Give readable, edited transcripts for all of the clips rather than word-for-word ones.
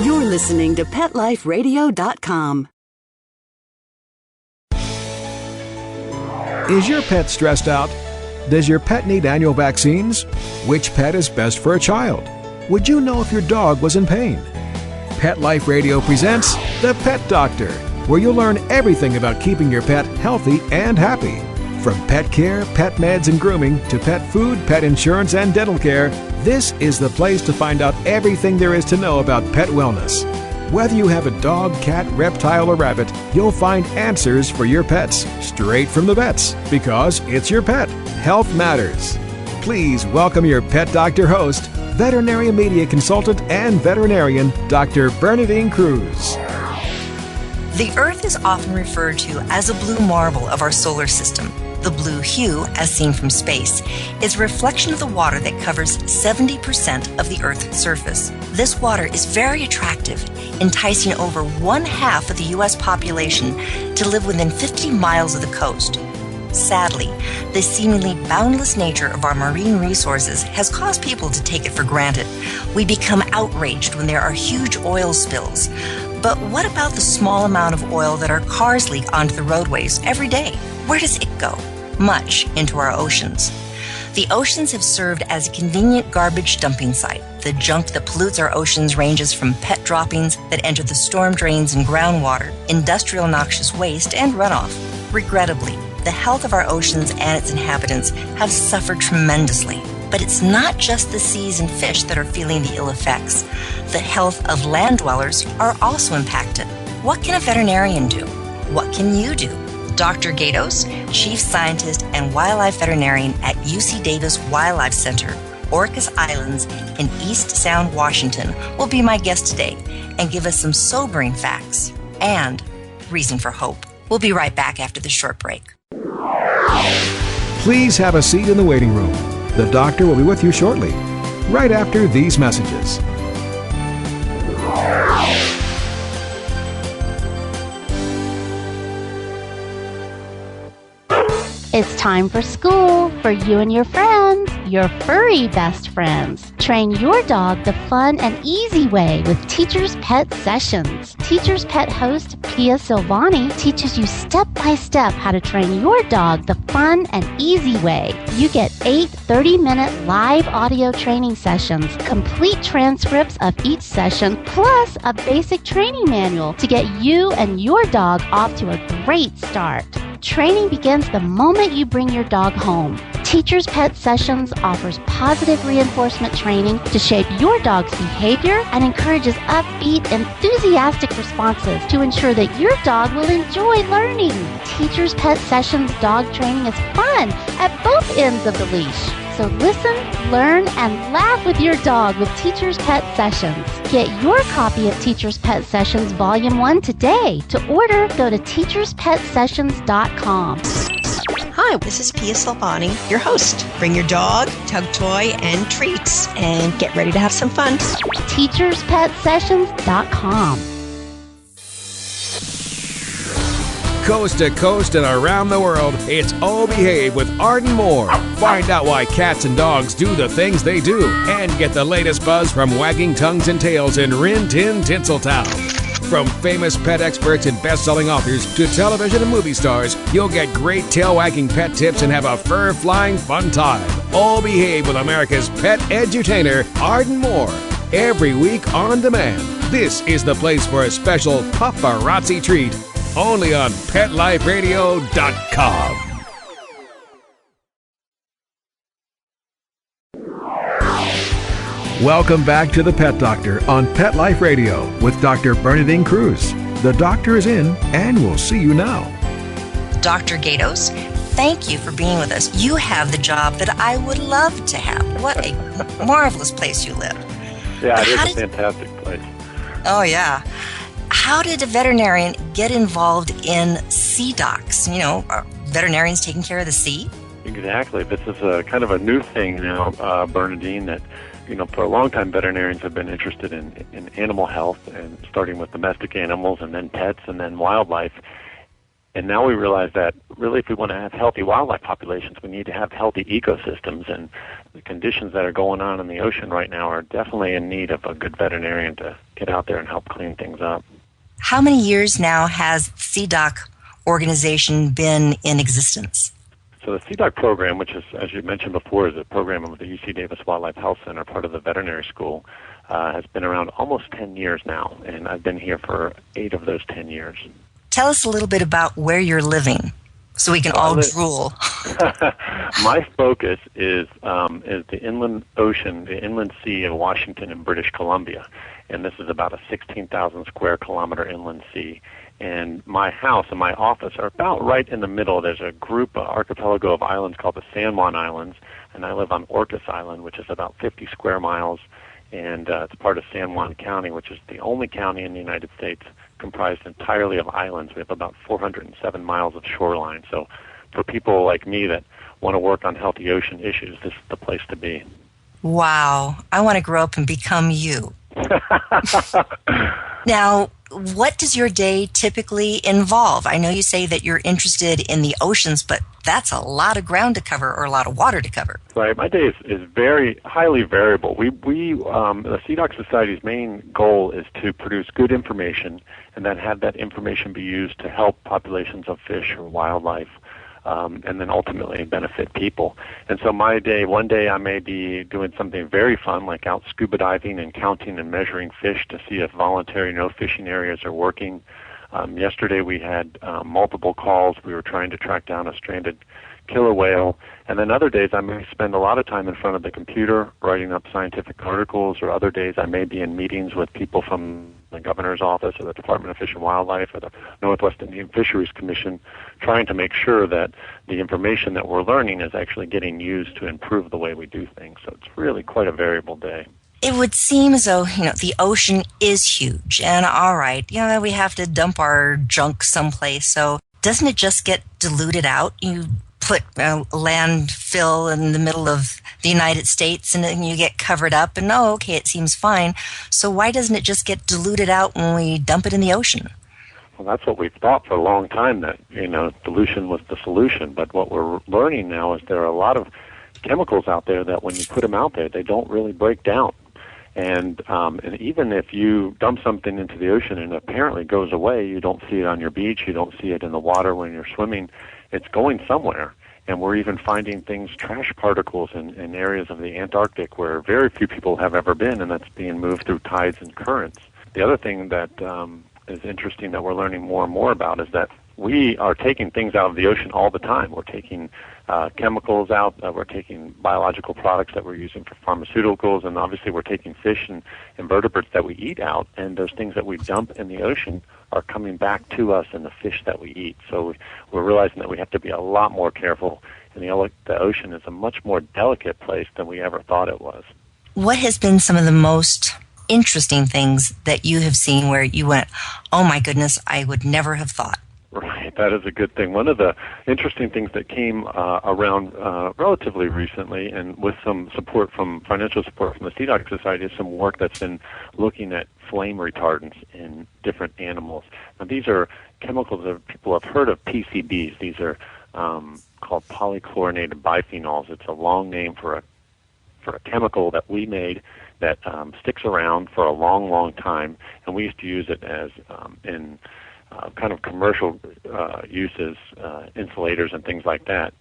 You're listening to PetLifeRadio.com. Is your pet stressed out? Does your pet need annual vaccines? Which pet is best for a child? Would you know if your dog was in pain? Pet Life Radio presents The Pet Doctor, where you'll learn everything about keeping your pet healthy and happy. From pet care, pet meds and grooming, to pet food, pet insurance, and dental care, this is the place to find out everything there is to know about pet wellness. Whether you have a dog, cat, reptile, or rabbit, you'll find answers for your pets straight from the vets, because it's your pet. Health matters. Please welcome your Pet Doctor host, veterinary media consultant and veterinarian, Dr. Bernadine Cruz. The Earth is often referred to as a blue marble of our solar system. The blue hue, as seen from space, is a reflection of the water that covers 70% of the Earth's surface. This water is very attractive, enticing over 1/2 of the U.S. population to live within 50 miles of the coast. Sadly, the seemingly boundless nature of our marine resources has caused people to take it for granted. We become outraged when there are huge oil spills. But what about the small amount of oil that our cars leak onto the roadways every day? Where does it go? Much into our oceans. The oceans have served as a convenient garbage dumping site. The junk that pollutes our oceans ranges from pet droppings that enter the storm drains and groundwater, industrial noxious waste, and runoff. Regrettably, the health of our oceans and its inhabitants have suffered tremendously. But it's not just the seas and fish that are feeling the ill effects. The health of land dwellers are also impacted. What can a veterinarian do? What can you do? Dr. Gaydos, Chief Scientist and Wildlife Veterinarian at UC Davis Wildlife Center, Orcas Islands in Eastsound, Washington, will be my guest today and give us some sobering facts and reason for hope. We'll be right back after this short break. Please have a seat in the waiting room. The doctor will be with you shortly, right after these messages. It's time for school for you and your friends, your furry best friends. Train your dog the fun and easy way with Teacher's Pet Sessions. Teacher's Pet host Pia Silvani teaches you step-by-step how to train your dog the fun and easy way. You get 8 30-minute live audio training sessions, complete transcripts of each session, plus a basic training manual to get you and your dog off to a great start. Training begins the moment you bring your dog home. Teacher's Pet Sessions offers positive reinforcement training to shape your dog's behavior and encourages upbeat, enthusiastic responses to ensure that your dog will enjoy learning. Teacher's Pet Sessions dog training is fun at both ends of the leash. So listen, learn, and laugh with your dog with Teacher's Pet Sessions. Get your copy of Teacher's Pet Sessions Volume 1 today. To order, go to teacherspetsessions.com. Hi, this is Pia Silvani, your host. Bring your dog, tug toy, and treats, and get ready to have some fun. teacherspetsessions.com. Coast to coast and around the world, it's Oh Behave with Arden Moore. Find out why cats and dogs do the things they do, and get the latest buzz from wagging tongues and tails in Rin Tin Tinseltown. From famous pet experts and best-selling authors to television and movie stars, you'll get great tail-wagging pet tips and have a fur-flying fun time. Oh Behave with America's pet edutainer, Arden Moore. Every week on demand. This is the place for a special paparazzi treat. Only on PetLifeRadio.com. Welcome back to The Pet Doctor on Pet Life Radio with Dr. Bernadine Cruz. The doctor is in, and we'll see you now. Dr. Gaydos, thank you for being with us. You have the job that I would love to have. What a marvelous place you live. Yeah, it is a fantastic place. Oh, yeah. How did a veterinarian get involved in sea docs? You know, are veterinarians taking care of the sea? Exactly. This is a kind of a new thing now, Bernadine, that, you know, for a long time veterinarians have been interested in animal health, and starting with domestic animals and then pets and then wildlife. And now we realize that really if we want to have healthy wildlife populations, we need to have healthy ecosystems. And the conditions that are going on in the ocean right now are definitely in need of a good veterinarian to get out there and help clean things up. How many years now has CDOC organization been in existence? So the CDOC program, which is, as you mentioned before, is a program of the UC Davis Wildlife Health Center, part of the veterinary school, has been around almost 10 years now, and I've been here for 8 of those 10 years. Tell us a little bit about where you're living so we can all drool. My focus is the inland ocean, the inland sea of Washington and British Columbia, and this is about a 16,000 square kilometer inland sea. And my house and my office are about right in the middle. There's a group, an archipelago of islands called the San Juan Islands, and I live on Orcas Island, which is about 50 square miles, and it's part of San Juan County, which is the only county in the United States comprised entirely of islands. We have about 407 miles of shoreline. So for people like me that want to work on healthy ocean issues, this is the place to be. Wow. I want to grow up and become you. Now, what does your day typically involve? I know you say that you're interested in the oceans, but that's a lot of ground to cover or a lot of water to cover. Right. My day is very highly variable. The CDOC Society's main goal is to produce good information and then have that information be used to help populations of fish or wildlife, and then ultimately benefit people. And so my day, one day I may be doing something very fun, like out scuba diving and counting and measuring fish to see if voluntary no fishing areas are working. Yesterday we had multiple calls. We were trying to track down a stranded killer whale. And then other days I may spend a lot of time in front of the computer writing up scientific articles, or other days I may be in meetings with people from the governor's office or the Department of Fish and Wildlife or the Northwest Indian Fisheries Commission, trying to make sure that the information that we're learning is actually getting used to improve the way we do things. So it's really quite a variable day. It would seem as though, the ocean is huge, and all right, we have to dump our junk someplace. So doesn't it just get diluted out? You put landfill in the middle of the United States and then you get covered up and, okay, it seems fine. So why doesn't it just get diluted out when we dump it in the ocean? Well, that's what we've thought for a long time, that, dilution was the solution. But what we're learning now is there are a lot of chemicals out there that when you put them out there, they don't really break down. And even if you dump something into the ocean and it apparently goes away, you don't see it on your beach, you don't see it in the water when you're swimming, it's going somewhere. And we're even finding things, trash particles in areas of the Antarctic where very few people have ever been, and that's being moved through tides and currents. The other thing that is interesting that we're learning more and more about is that we are taking things out of the ocean all the time. We're taking chemicals out, we're taking biological products that we're using for pharmaceuticals, and obviously we're taking fish and invertebrates that we eat out, and those things that we dump in the ocean are coming back to us in the fish that we eat. So we're realizing that we have to be a lot more careful, and the ocean is a much more delicate place than we ever thought it was. What has been some of the most interesting things that you have seen where you went, oh my goodness, I would never have thought? Right, that is a good thing. One of the interesting things that came around relatively recently, and with some financial support from the CDOC Society, is some work that's been looking at flame retardants in different animals. Now, these are chemicals that people have heard of, PCBs. These are called polychlorinated biphenyls. It's a long name for a chemical that we made that sticks around for a long, long time, and we used to use it as in kind of commercial uses, insulators and things like that.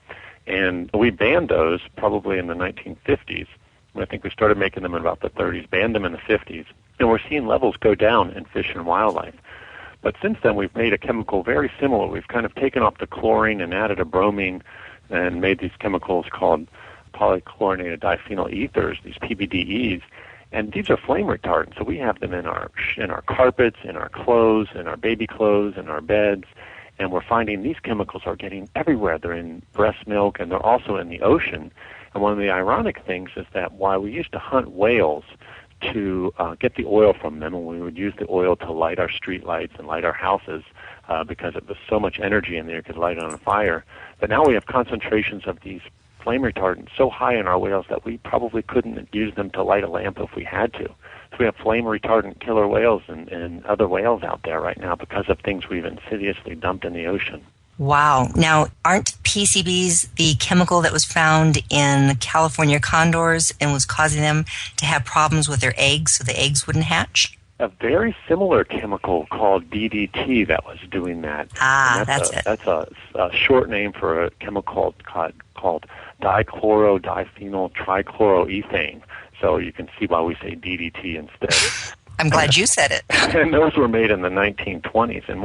And we banned those probably in the 1950s. I think we started making them in about the 30s, banned them in the 50s, and we're seeing levels go down in fish and wildlife. But since then, we've made a chemical very similar. We've kind of taken off the chlorine and added a bromine and made these chemicals called polychlorinated diphenyl ethers, these PBDEs. And these are flame retardants, so we have them in our carpets, in our clothes, in our baby clothes, in our beds, and we're finding these chemicals are getting everywhere. They're in breast milk, and they're also in the ocean. And one of the ironic things is that while we used to hunt whales to get the oil from them, and we would use the oil to light our street lights and light our houses because it was so much energy in there, you could light it on fire. But now we have concentrations of these flame retardants so high in our whales that we probably couldn't use them to light a lamp if we had to. So we have flame retardant killer whales and other whales out there right now because of things we've insidiously dumped in the ocean. Wow. Now, aren't PCBs the chemical that was found in California condors and was causing them to have problems with their eggs so the eggs wouldn't hatch? A very similar chemical called DDT that was doing that. That's it. That's a short name for a chemical called dichlorodiphenyl trichloroethane. So you can see why we say DDT instead. I'm glad you said it. And those were made in the 1920s. And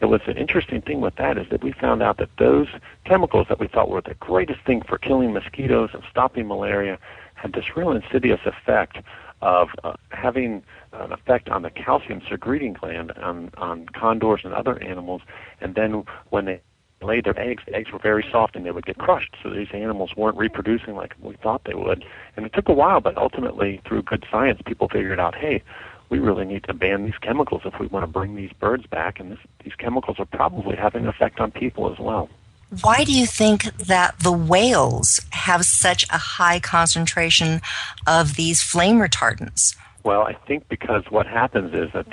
it was an interesting thing with that is that we found out that those chemicals that we thought were the greatest thing for killing mosquitoes and stopping malaria had this real insidious effect of having an effect on the calcium secreting gland on condors and other animals. And then when they laid their eggs, the eggs were very soft and they would get crushed. So these animals weren't reproducing like we thought they would. And it took a while, but ultimately through good science, people figured out, hey, we really need to ban these chemicals if we want to bring these birds back, and these chemicals are probably having an effect on people as well. Why do you think that the whales have such a high concentration of these flame retardants? Well, I think because what happens is that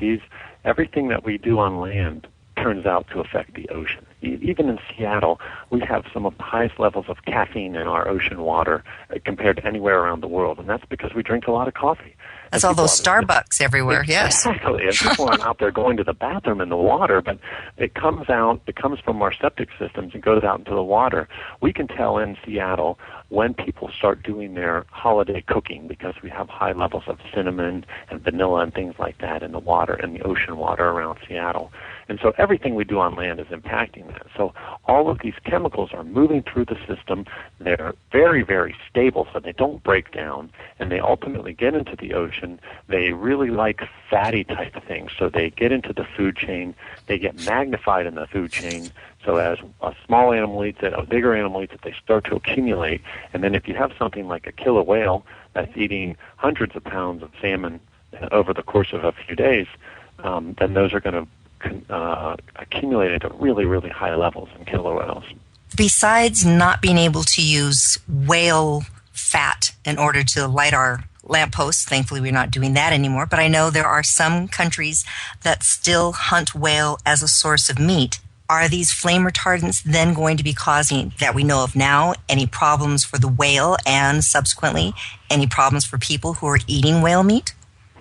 everything that we do on land turns out to affect the ocean. Even in Seattle, we have some of the highest levels of caffeine in our ocean water compared to anywhere around the world, and that's because we drink a lot of coffee. That's all those Starbucks everywhere, yes. Exactly. And people aren't out there going to the bathroom in the water, but it comes from our septic systems and goes out into the water. We can tell in Seattle when people start doing their holiday cooking because we have high levels of cinnamon and vanilla and things like that in the water, in the ocean water around Seattle. And so everything we do on land is impacting that. So all of these chemicals are moving through the system. They're very, very stable, so they don't break down, and they ultimately get into the ocean. They really like fatty type of things, so they get into the food chain. They get magnified in the food chain. So as a small animal eats it, a bigger animal eats it, they start to accumulate. And then if you have something like a killer whale that's eating hundreds of pounds of salmon over the course of a few days, then those are going to accumulate into really, really high levels in killer whales. Besides not being able to use whale fat in order to light our lampposts, thankfully we're not doing that anymore, but I know there are some countries that still hunt whale as a source of meat. Are these flame retardants then going to be causing, that we know of now, any problems for the whale and subsequently any problems for people who are eating whale meat?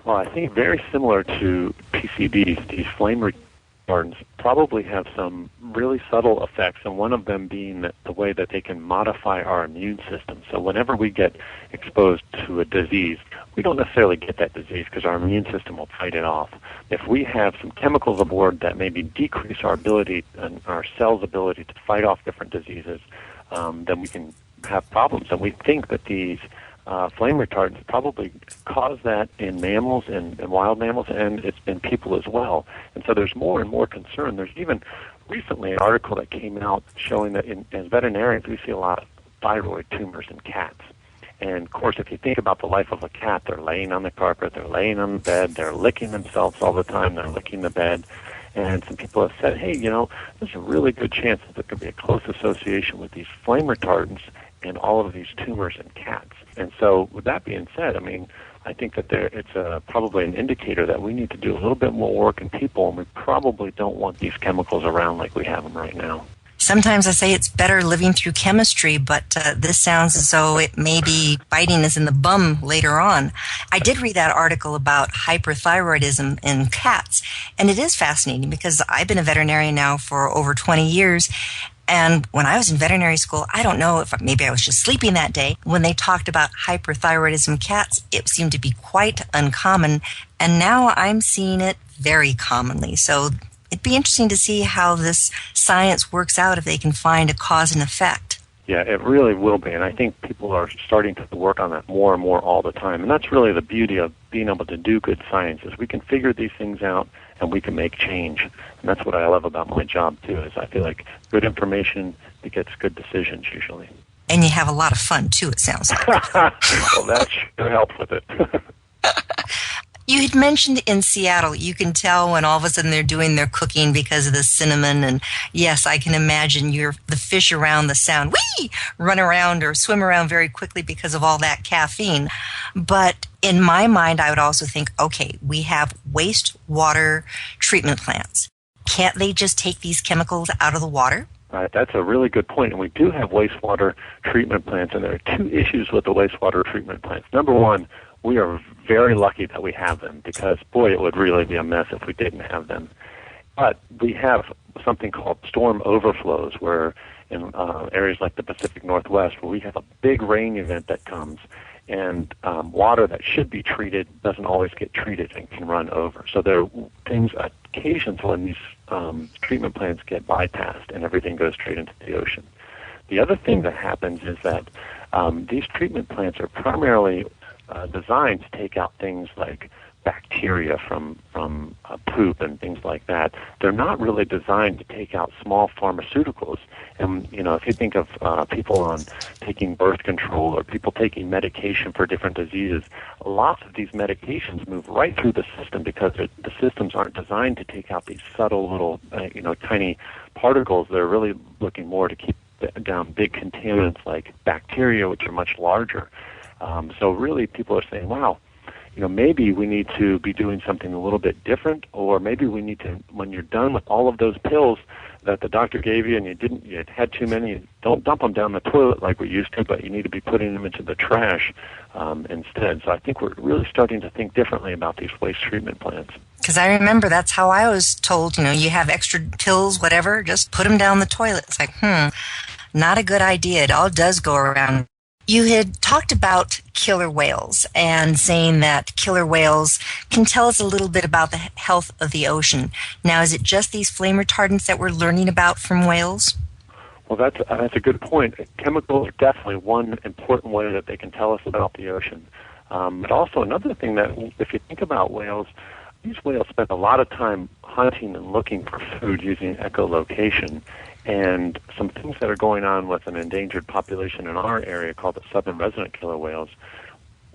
Well, I think very similar to PCBs, these flame retardants probably have some really subtle effects, and one of them being that the way that they can modify our immune system. So whenever we get exposed to a disease, we don't necessarily get that disease because our immune system will fight it off. If we have some chemicals aboard that maybe decrease our ability and our cells' ability to fight off different diseases, then we can have problems. And we think that these flame retardants probably cause that in mammals and wild mammals, and it's in people as well. And so there's more and more concern. There's even recently an article that came out showing that as veterinarians we see a lot of thyroid tumors in cats. And of course, if you think about the life of a cat, they're laying on the carpet, they're laying on the bed, they're licking themselves all the time, they're licking the bed. And some people have said, hey, there's a really good chance that there could be a close association with these flame retardants and all of these tumors in cats. And so with that being said, I think that it's probably an indicator that we need to do a little bit more work in people, and we probably don't want these chemicals around like we have them right now. Sometimes I say it's better living through chemistry, but this sounds as though it may be biting us in the bum later on. I did read that article about hyperthyroidism in cats, and it is fascinating because I've been a veterinarian now for over 20 years, and when I was in veterinary school, I don't know if maybe I was just sleeping that day, when they talked about hyperthyroidism in cats, it seemed to be quite uncommon, and now I'm seeing it very commonly. So it'd be interesting to see how this science works out if they can find a cause and effect. Yeah, it really will be, and I think people are starting to work on that more and more all the time. And that's really the beauty of being able to do good science, is we can figure these things out and we can make change. And that's what I love about my job, too, is I feel like good information begets good decisions usually. And you have a lot of fun, too, it sounds like. Well, that sure helps with it. You had mentioned in Seattle, you can tell when all of a sudden they're doing their cooking because of the cinnamon. And yes, I can imagine the fish around the sound, run around or swim around very quickly because of all that caffeine. But in my mind, I would also think, okay, we have wastewater treatment plants. Can't they just take these chemicals out of the water? Right, that's a really good point. And we do have wastewater treatment plants, and there are two issues with the wastewater treatment plants. Number one, we are very lucky that we have them because, boy, it would really be a mess if we didn't have them. But we have something called storm overflows where in areas like the Pacific Northwest where we have a big rain event that comes and water that should be treated doesn't always get treated and can run over. So there are things, occasions when these treatment plants get bypassed and everything goes straight into the ocean. The other thing that happens is that these treatment plants are primarily designed to take out things like bacteria from poop and things like that. They're not really designed to take out small pharmaceuticals. And, you know, if you think of people on taking birth control or people taking medication for different diseases, lots of these medications move right through the system because the systems aren't designed to take out these subtle little, tiny particles. They're really looking more to keep down big contaminants like bacteria, which are much larger. So really people are saying, wow, you know, maybe we need to be doing something a little bit different, or maybe we need to, when you're done with all of those pills that the doctor gave you and you had too many, don't dump them down the toilet like we used to, but you need to be putting them into the trash instead. So I think we're really starting to think differently about these waste treatment plants. Because I remember that's how I was told, you know, you have extra pills, whatever, just put them down the toilet. It's like, not a good idea. It all does go around. You had talked about killer whales and saying that killer whales can tell us a little bit about the health of the ocean. Now, is it just these flame retardants that we're learning about from whales? Well, that's a good point. Chemicals are definitely one important way that they can tell us about the ocean. But also another thing that, if you think about whales, these whales spend a lot of time hunting and looking for food using echolocation. And some things that are going on with an endangered population in our area called the southern resident killer whales,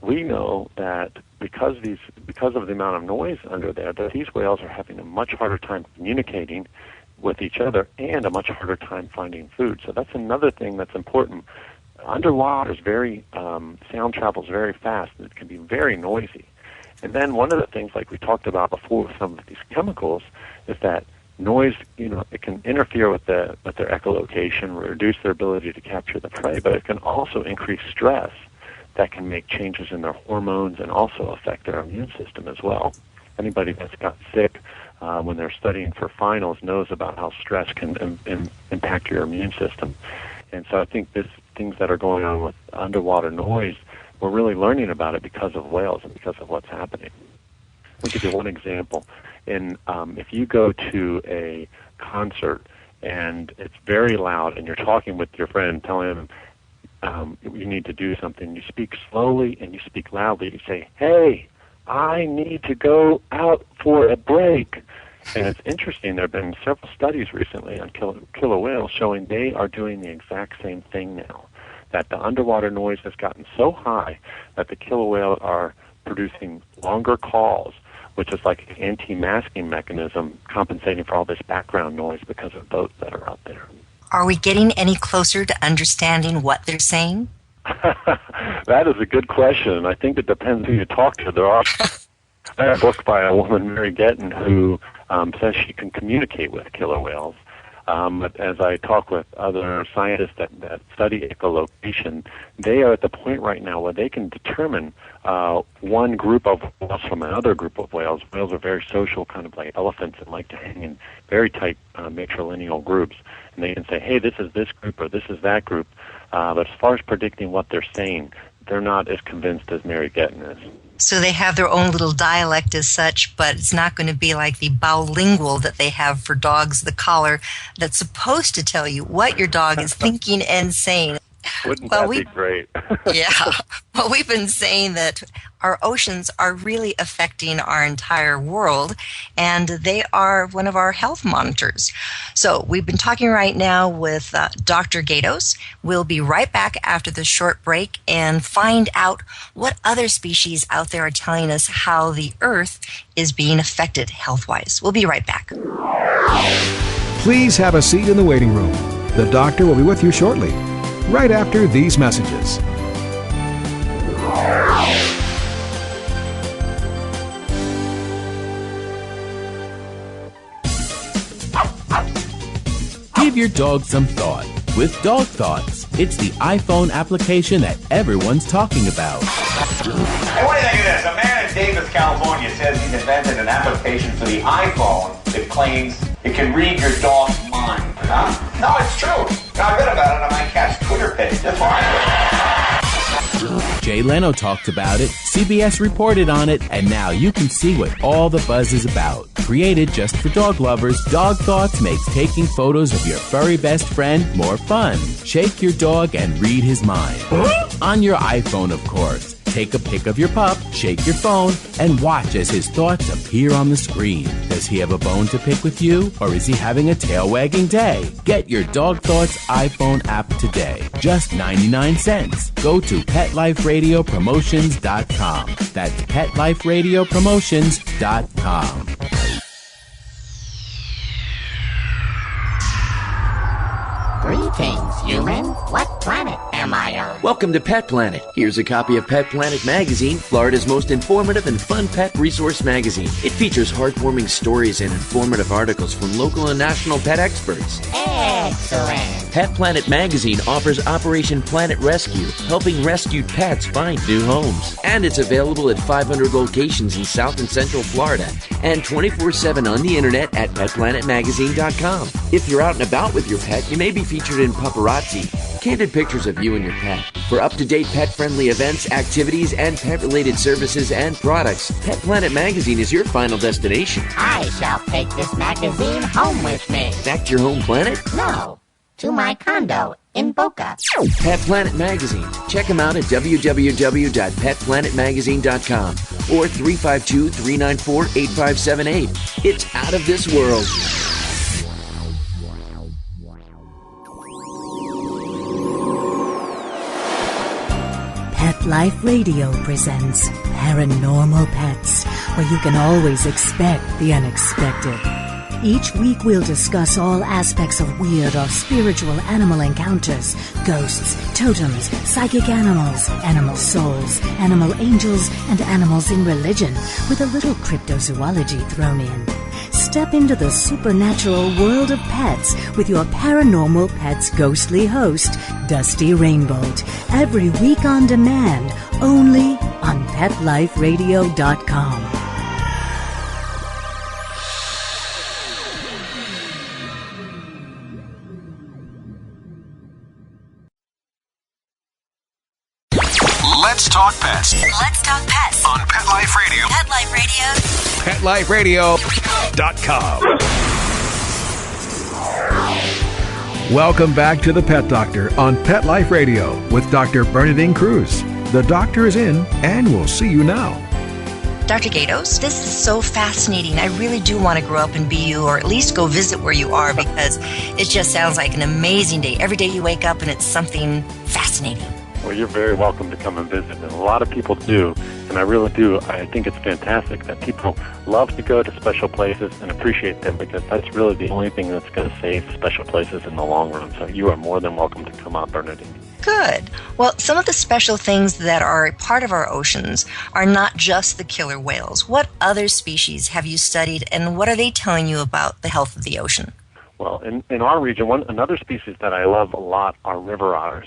we know that because of the amount of noise under there, that these whales are having a much harder time communicating with each other and a much harder time finding food. So that's another thing that's important. Underwater is sound travels very fast, and it can be very noisy. And then one of the things, like we talked about before with some of these chemicals, is that noise, you know, it can interfere with their echolocation, reduce their ability to capture the prey, but it can also increase stress that can make changes in their hormones and also affect their immune system as well. Anybody that's got sick when they're studying for finals knows about how stress can impact your immune system. And so I think things that are going on with underwater noise, we're really learning about it because of whales and because of what's happening. I'll give you one example. If you go to a concert and it's very loud and you're talking with your friend, telling him you need to do something, you speak slowly and you speak loudly. You say, hey, I need to go out for a break. And it's interesting, there have been several studies recently on killer whales showing they are doing the exact same thing now, that the underwater noise has gotten so high that the killer whales are producing longer calls, which is like an anti-masking mechanism compensating for all this background noise because of boats that are out there. Are we getting any closer to understanding what they're saying? That is a good question. I think it depends who you talk to. I have a book by a woman, Mary Getton, who says she can communicate with killer whales. But as I talk with other scientists that study echolocation, they are at the point right now where they can determine one group of whales from another group of whales. Whales are very social, kind of like elephants, and like to hang in very tight matrilineal groups. And they can say, hey, this is this group or this is that group. But as far as predicting what they're saying, they're not as convinced as Mary Getton is. So they have their own little dialect as such, but it's not going to be like the bilingual that they have for dogs, the collar, that's supposed to tell you what your dog is thinking and saying. Wouldn't that be great? Yeah. Well, we've been saying that our oceans are really affecting our entire world, and they are one of our health monitors. So we've been talking right now with Dr. Gaydos. We'll be right back after this short break and find out what other species out there are telling us how the Earth is being affected health-wise. We'll be right back. Please have a seat in the waiting room. The doctor will be with you shortly, right after these messages. Give your dog some thought with Dog Thoughts. It's the iPhone application that everyone's talking about. Hey, what do you think of this? A man in Davis, California says he's invented an application for the iPhone that claims it can read your dog's mind. Huh? No, it's true. I read about it on my cat's Twitter page. That's why Jay Leno talked about it, CBS reported on it, and now you can see what all the buzz is about. Created just for dog lovers, Dog Thoughts makes taking photos of your furry best friend more fun. Shake your dog and read his mind. On your iPhone, of course. Take a pic of your pup, shake your phone, and watch as his thoughts appear on the screen. Does he have a bone to pick with you, or is he having a tail-wagging day? Get your Dog Thoughts iPhone app today. Just 99 cents. Go to PetLifeRadioPromotions.com. That's PetLifeRadioPromotions.com. Greetings, humans. What planet am I on? Welcome to Pet Planet. Here's a copy of Pet Planet Magazine, Florida's most informative and fun pet resource magazine. It features heartwarming stories and informative articles from local and national pet experts. Excellent. Pet Planet Magazine offers Operation Planet Rescue, helping rescued pets find new homes. And it's available at 500 locations in South and Central Florida and 24/7 on the internet at PetPlanetMagazine.com. If you're out and about with your pet, you may be featured in Paparazzi, candid pictures of you and your pet. For up-to-date pet-friendly events, activities, and pet-related services and products, Pet Planet Magazine is your final destination. I shall take this magazine home with me. Back to your home planet? No, to my condo in Boca. Pet Planet Magazine. Check them out at www.petplanetmagazine.com or 352-394-8578. It's out of this world. Pet Life Radio presents Paranormal Pets, where you can always expect the unexpected. Each week we'll discuss all aspects of weird or spiritual animal encounters, ghosts, totems, psychic animals, animal souls, animal angels, and animals in religion, with a little cryptozoology thrown in. Step into the supernatural world of pets with your Paranormal Pets ghostly host, Dusty Rainbolt, every week on demand, only on PetLifeRadio.com. Let's talk pets Let's talk pets on Pet Life Radio. Pet Life Radio. PetLifeRadio.com. Welcome back to the Pet Doctor on Pet Life Radio with Dr. Bernadine Cruz. The doctor is in, and we'll see you now. Dr. Gaydos, this is so fascinating. I really do want to grow up and be you, or at least go visit where you are, because it just sounds like an amazing day. Every day you wake up and it's something fascinating. Well, you're very welcome to come and visit, and a lot of people do, and I really do. I think it's fantastic that people love to go to special places and appreciate them, because that's really the only thing that's going to save special places in the long run. So you are more than welcome to come out, Bernadine. Good. Well, some of the special things that are a part of our oceans are not just the killer whales. What other species have you studied, and what are they telling you about the health of the ocean? Well, in our region, another species that I love a lot are river otters.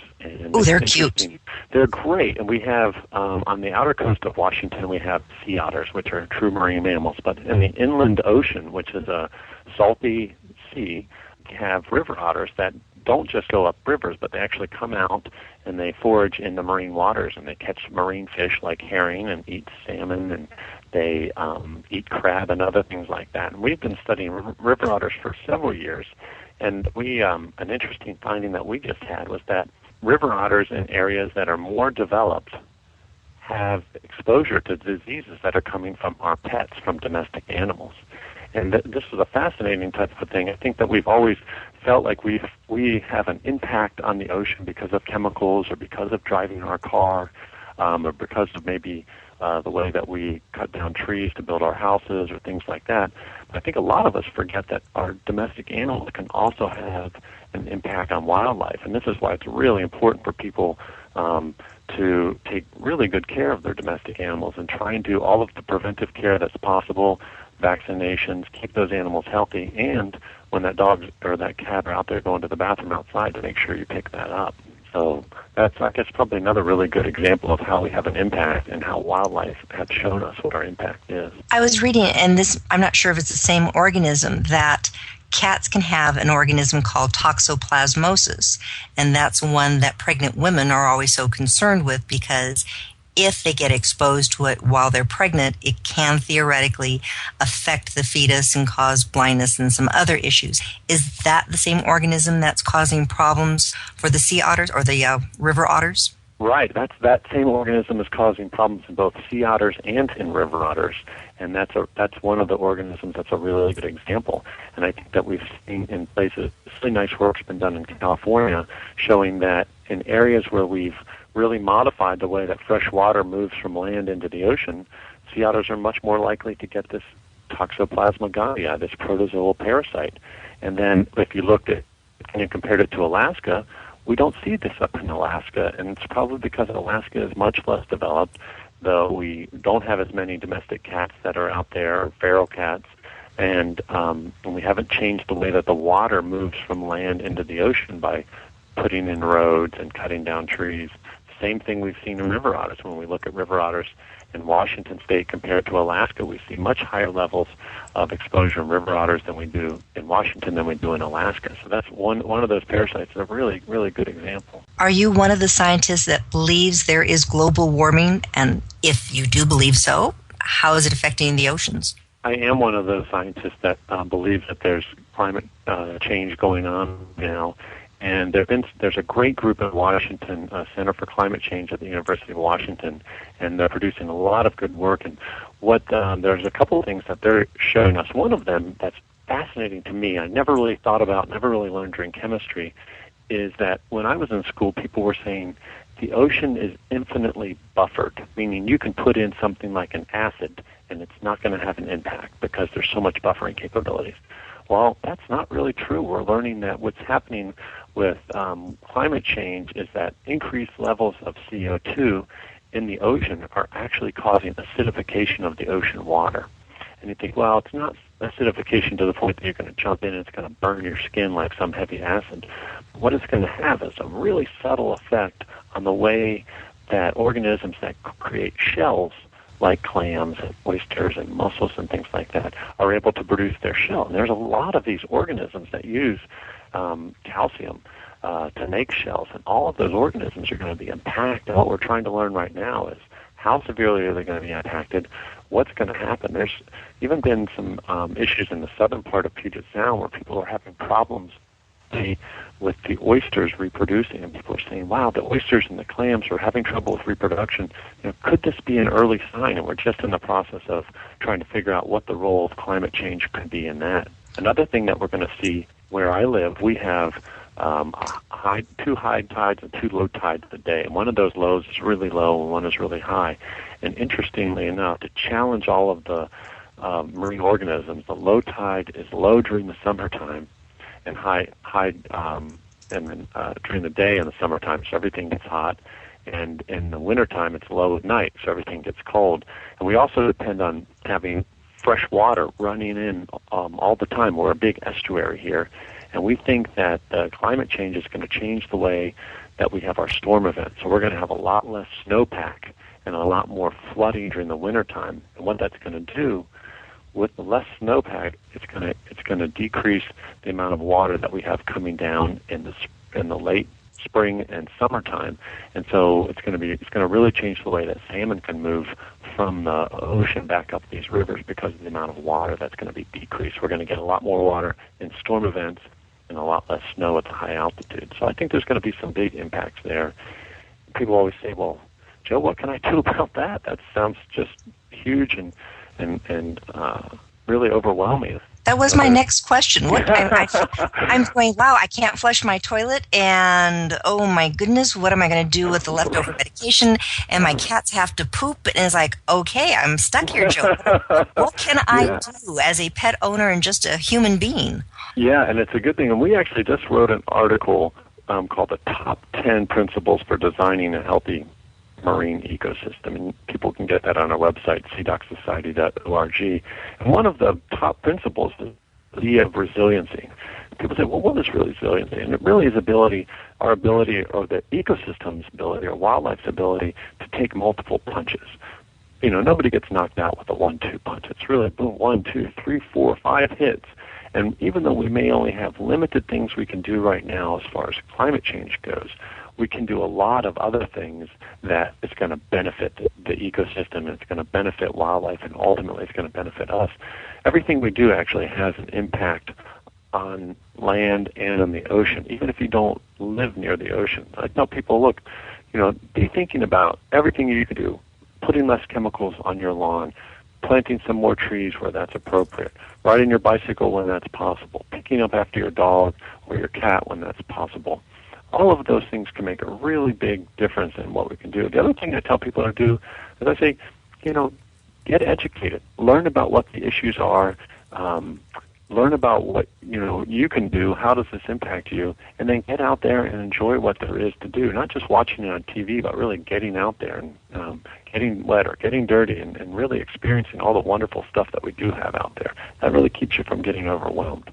Oh, they're cute. They're great, and we have, on the outer coast of Washington, we have sea otters, which are true marine mammals. But in the inland ocean, which is a salty sea, we have river otters that don't just go up rivers, but they actually come out and they forage in the marine waters, and they catch marine fish like herring and eat salmon, and they eat crab and other things like that. And we've been studying river otters for several years, and an interesting finding that we just had was that river otters in areas that are more developed have exposure to diseases that are coming from our pets, from domestic animals. And this is a fascinating type of thing. I think that we've always felt like we have an impact on the ocean because of chemicals, or because of driving our car, or because of maybe the way that we cut down trees to build our houses or things like that. But I think a lot of us forget that our domestic animals can also have an impact on wildlife. And this is why it's really important for people to take really good care of their domestic animals and try and do all of the preventive care that's possible, vaccinations, keep those animals healthy, and when that dog or that cat are out there going to the bathroom outside to make sure you pick that up. So that's, I guess, probably another really good example of how we have an impact and how wildlife has shown us what our impact is. I was reading, and this, I'm not sure if it's the same organism, that cats can have an organism called toxoplasmosis, and that's one that pregnant women are always so concerned with, because if they get exposed to it while they're pregnant, it can theoretically affect the fetus and cause blindness and some other issues. Is that the same organism that's causing problems for the sea otters or the river otters? Right. That same organism is causing problems in both sea otters and in river otters, and that's one of the organisms that's a really good example. And I think that we've seen in places, really nice work's been done in California, showing that in areas where we've really modified the way that fresh water moves from land into the ocean, sea otters are much more likely to get this Toxoplasma gondii, this protozoal parasite. And then if you looked at and you compared it to Alaska, we don't see this up in Alaska, and it's probably because Alaska is much less developed, though we don't have as many domestic cats that are out there, feral cats, and we haven't changed the way that the water moves from land into the ocean by putting in roads and cutting down trees. Same thing we've seen in river otters. When we look at river otters in Washington State compared to Alaska, we see much higher levels of exposure in river otters than we do in Washington than we do in Alaska. So that's one of those parasites, a really, really good example. Are you one of the scientists that believes there is global warming? And if you do believe so, how is it affecting the oceans? I am one of those scientists that believes that there's climate change going on now. And there's a great group in Washington, Center for Climate Change at the University of Washington, and they're producing a lot of good work. And there's a couple of things that they're showing us. One of them that's fascinating to me, I never really thought about, never really learned during chemistry, is that when I was in school, people were saying the ocean is infinitely buffered, meaning you can put in something like an acid and it's not going to have an impact because there's so much buffering capabilities. Well, that's not really true. We're learning that what's happening with climate change is that increased levels of CO2 in the ocean are actually causing acidification of the ocean water. And you think, well, it's not acidification to the point that you're going to jump in and it's going to burn your skin like some heavy acid. What it's going to have is a really subtle effect on the way that organisms that create shells, like clams and oysters and mussels and things like that, are able to produce their shell. And there's a lot of these organisms that use calcium to make shells, and all of those organisms are going to be impacted. And what we're trying to learn right now is how severely are they going to be impacted, what's going to happen. There's even been some issues in the southern part of Puget Sound where people are having problems with the oysters reproducing, and people are saying, wow, the oysters and the clams are having trouble with reproduction. Could this be an early sign? And we're just in the process of trying to figure out what the role of climate change could be in that. Another thing that we're going to see where I live, we have 2 high tides and 2 low tides a day, and one of those lows is really low and one is really high. And interestingly enough, to challenge all of the marine organisms, the low tide is low during the summertime and high during the day in the summertime, so everything gets hot. And in the wintertime, it's low at night, so everything gets cold. And we also depend on having fresh water running in all the time. We're a big estuary here, and we think that climate change is going to change the way that we have our storm events. So we're going to have a lot less snowpack and a lot more flooding during the wintertime. And what that's going to do, with the less snowpack, it's going to decrease the amount of water that we have coming down in the late spring and summertime, and so it's going to really change the way that salmon can move from the ocean back up these rivers because of the amount of water that's going to be decreased. We're going to get a lot more water in storm events and a lot less snow at the high altitude. So I think there's going to be some big impacts there. People always say, "Well, Joe, what can I do about that?" That sounds just huge and really overwhelming. That was my next question. I'm going, wow, I can't flush my toilet, and oh my goodness, what am I going to do with the leftover medication? And my cats have to poop, and it's like, okay, I'm stuck here, Joe. What can I do as a pet owner and just a human being? Yeah, and it's a good thing. And we actually just wrote an article called The Top 10 Principles for Designing a Healthy Marine Ecosystem, and people can get that on our website, cdocsociety.org. And one of the top principles is idea of resiliency. People say, well, what is resiliency? And it really is our ability, or the ecosystem's ability, or wildlife's ability to take multiple punches. Nobody gets knocked out with a 1-2 punch. It's really boom, 1, 2, 3, 4, 5 hits. And even though we may only have limited things we can do right now as far as climate change goes, we can do a lot of other things that is going to benefit the ecosystem, and it's going to benefit wildlife, and ultimately it's going to benefit us. Everything we do actually has an impact on land and on the ocean, even if you don't live near the ocean. I tell people, look, be thinking about everything you can do, putting less chemicals on your lawn, planting some more trees where that's appropriate, riding your bicycle when that's possible, picking up after your dog or your cat when that's possible. All of those things can make a really big difference in what we can do. The other thing I tell people to do is I say, get educated. Learn about what the issues are. Learn about what you can do. How does this impact you? And then get out there and enjoy what there is to do. Not just watching it on TV, but really getting out there and getting wet or getting dirty and really experiencing all the wonderful stuff that we do have out there. That really keeps you from getting overwhelmed.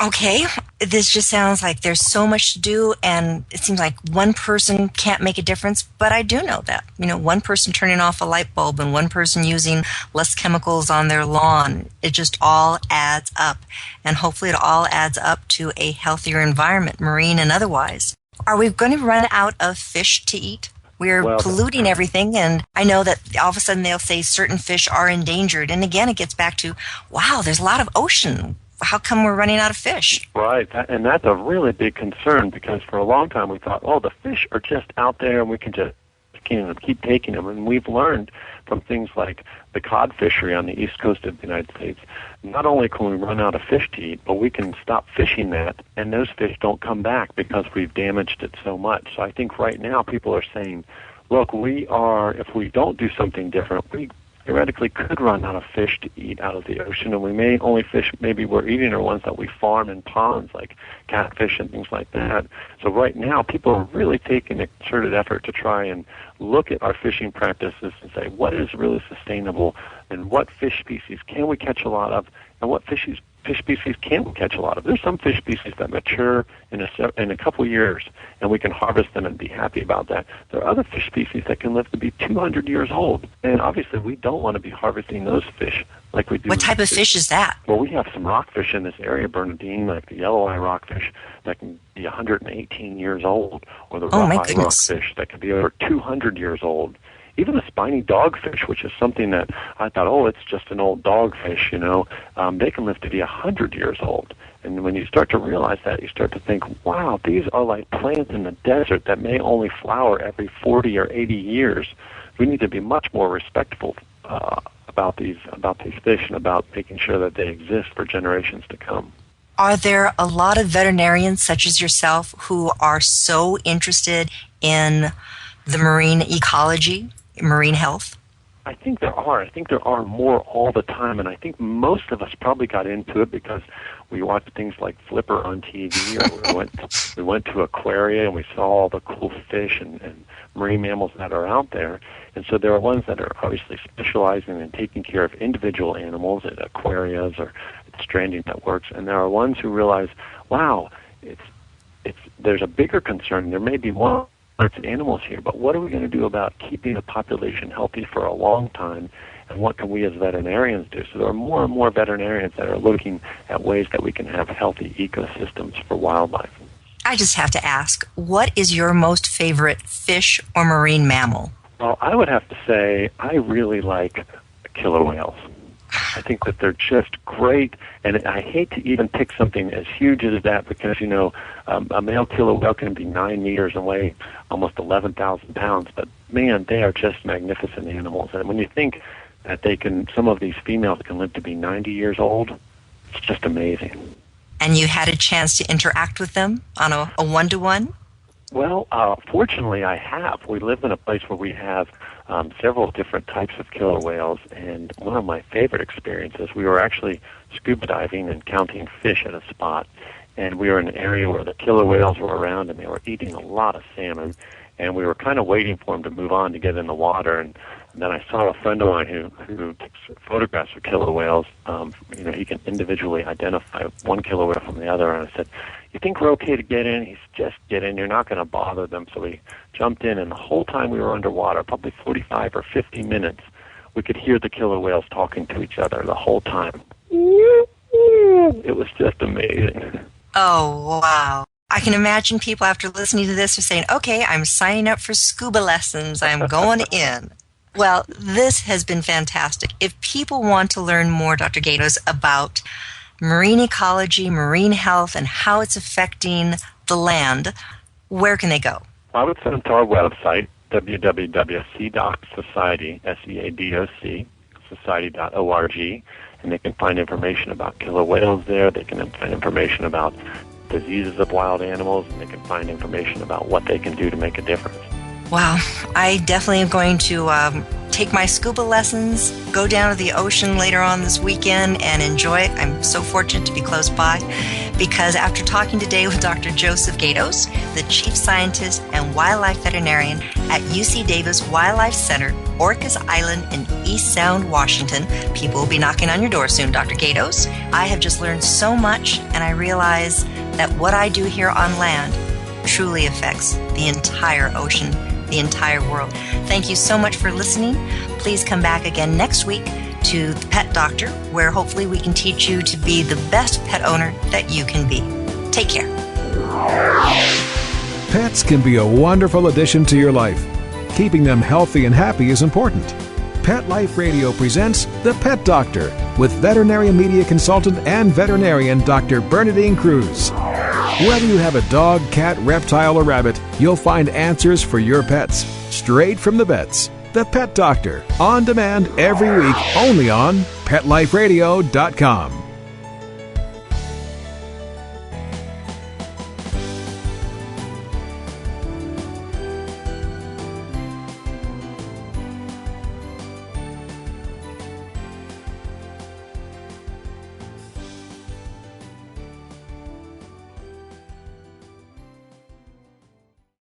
Okay, this just sounds like there's so much to do, and it seems like one person can't make a difference, but I do know that. One person turning off a light bulb and one person using less chemicals on their lawn, it just all adds up, and hopefully it all adds up to a healthier environment, marine and otherwise. Are we going to run out of fish to eat? We're polluting everything, and I know that all of a sudden they'll say certain fish are endangered, and again it gets back to, wow, there's a lot of ocean. How come we're running out of fish? Right, and that's a really big concern, because for a long time we thought, the fish are just out there and we can just keep taking them. And we've learned from things like the cod fishery on the east coast of the United States, not only can we run out of fish to eat, but we can stop fishing that, and those fish don't come back because we've damaged it so much. So I think right now people are saying, look, if we don't do something different, we theoretically could run out of fish to eat out of the ocean, and we may only fish maybe we're eating are ones that we farm in ponds, like catfish and things like that. So right now, people are really taking a concerted effort to try and look at our fishing practices and say, what is really sustainable, and what fish species can we catch a lot of, and what fish species can't we catch a lot of. There's some fish species that mature in a couple years, and we can harvest them and be happy about that. There are other fish species that can live to be 200 years old, and obviously we don't want to be harvesting those fish like we do. What type of fish is that? Well, we have some rockfish in this area, Bernadine, like the yellow eye rockfish that can be 118 years old, or the rough eye rockfish that can be over 200 years old. Even the spiny dogfish, which is something that I thought, it's just an old dogfish, they can live to be 100 years old. And when you start to realize that, you start to think, wow, these are like plants in the desert that may only flower every 40 or 80 years. We need to be much more respectful about these fish, and about making sure that they exist for generations to come. Are there a lot of veterinarians such as yourself who are so interested in the marine ecology, marine health? I think there are. I think there are more all the time, and I think most of us probably got into it because we watched things like Flipper on TV, or we went to aquaria and we saw all the cool fish and marine mammals that are out there. And so there are ones that are obviously specializing in taking care of individual animals at aquarias or at stranding networks, and there are ones who realize, wow, there's a bigger concern. There may be more animals here, but what are we going to do about keeping the population healthy for a long time, and what can we as veterinarians do? So there are more and more veterinarians that are looking at ways that we can have healthy ecosystems for wildlife. I just have to ask, what is your most favorite fish or marine mammal? Well, I would have to say I really like killer whales. I think that they're just great, and I hate to even pick something as huge as that because, a male killer whale can be 9 meters and weigh almost 11,000 pounds, but man, they are just magnificent animals. And when you think that some of these females can live to be 90 years old, it's just amazing. And you had a chance to interact with them on a one-to-one? Well, fortunately I have. We live in a place where we have several different types of killer whales, and one of my favorite experiences, we were actually scuba diving and counting fish at a spot, and we were in an area where the killer whales were around, and they were eating a lot of salmon, and we were kind of waiting for them to move on to get in the water, and And then I saw a friend of mine who takes photographs of killer whales. He can individually identify one killer whale from the other. And I said, "You think we're okay to get in?" He said, "Just get in. You're not going to bother them." So we jumped in, and the whole time we were underwater, probably 45 or 50 minutes, we could hear the killer whales talking to each other the whole time. It was just amazing. Oh, wow. I can imagine people after listening to this are saying, okay, I'm signing up for scuba lessons. I'm going in. Well, this has been fantastic. If people want to learn more, Dr. Gaydos, about marine ecology, marine health, and how it's affecting the land, where can they go? I would send them to our website, www.seadoc.society, SEADOC, society.org, and they can find information about killer whales there. They can find information about diseases of wild animals, and they can find information about what they can do to make a difference. Wow, I definitely am going to take my scuba lessons, go down to the ocean later on this weekend and enjoy it. I'm so fortunate to be close by because after talking today with Dr. Joseph Gaydos, the Chief Scientist and Wildlife Veterinarian at UC Davis Wildlife Center, Orcas Island in Eastsound, Washington, people will be knocking on your door soon, Dr. Gaydos. I have just learned so much, and I realize that what I do here on land truly affects the entire ocean, the entire world. Thank you so much for listening. Please come back again next week to The Pet Doctor, where hopefully we can teach you to be the best pet owner that you can be. Take care. Pets can be a wonderful addition to your life. Keeping them healthy and happy is important. Pet Life Radio presents The Pet Doctor with veterinarian media consultant and veterinarian Dr. Bernadine Cruz. Whether you have a dog, cat, reptile, or rabbit, you'll find answers for your pets straight from the vets. The Pet Doctor, on demand every week, only on PetLifeRadio.com.